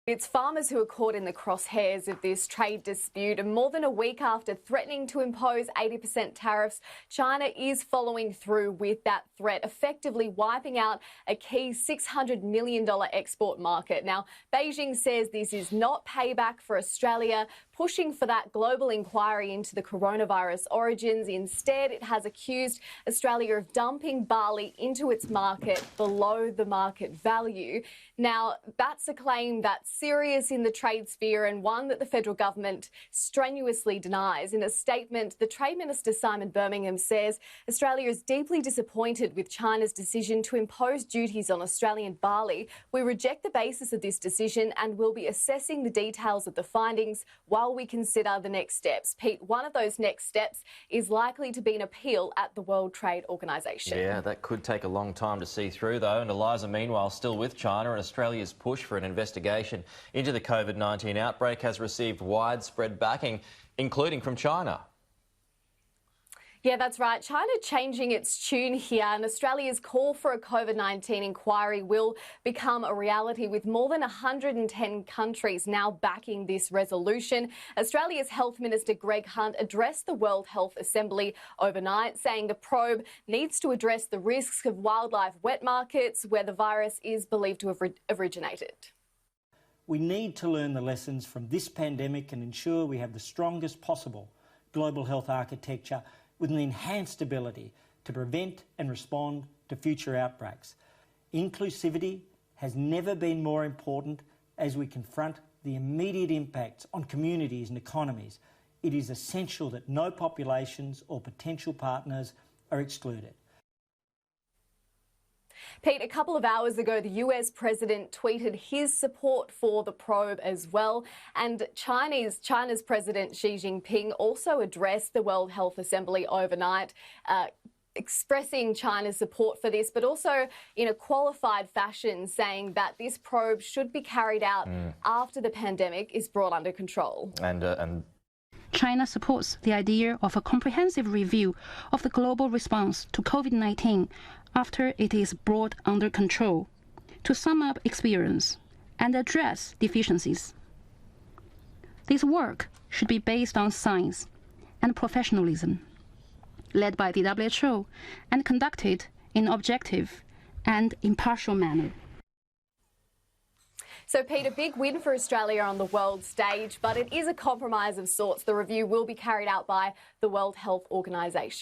It's farmers who are caught in the crosshairs of this trade dispute, and more than a week after threatening to impose 80% tariffs, China is following through with that threat, effectively wiping out a key $600 million export market. Now, Beijing says this is not payback for Australia, pushing for that global inquiry into the coronavirus origins. Instead, it has accused Australia of dumping barley into its market below the market value. Now, that's a claim that's serious in the trade sphere and one that the federal government strenuously denies. In a statement, the Trade Minister Simon Birmingham says Australia is deeply disappointed with China's decision to impose duties on Australian barley. We reject the basis of this decision and will be assessing the details of the findings while we consider the next steps. Pete, one of those next steps is likely to be an appeal at the World Trade Organisation. Yeah, that could take a long time to see through, though. And Eliza, meanwhile, still with China, and Australia's push for an investigation into the COVID-19 outbreak has received widespread backing, including from China. Yeah, that's right. China changing its tune here, and Australia's call for a COVID-19 inquiry will become a reality, with more than 110 countries now backing this resolution. Australia's Health Minister Greg Hunt addressed the World Health Assembly overnight, saying the probe needs to address the risks of wildlife wet markets where the virus is believed to have originated. We need to learn the lessons from this pandemic and ensure we have the strongest possible global health architecture with an enhanced ability to prevent and respond to future outbreaks. Inclusivity has never been more important as we confront the immediate impacts on communities and economies. It is essential that no populations or potential partners are excluded. Pete, a couple of hours ago, the US president tweeted his support for the probe as well. And China's President Xi Jinping also addressed the World Health Assembly overnight, expressing China's support for this, but also in a qualified fashion, saying that this probe should be carried out after the pandemic is brought under control. China supports the idea of a comprehensive review of the global response to COVID-19 after it is brought under control, to sum up experience and address deficiencies. This work should be based on science and professionalism, led by the WHO and conducted in an objective and impartial manner. So, Pete, a big win for Australia on the world stage, but it is a compromise of sorts. The review will be carried out by the World Health Organisation.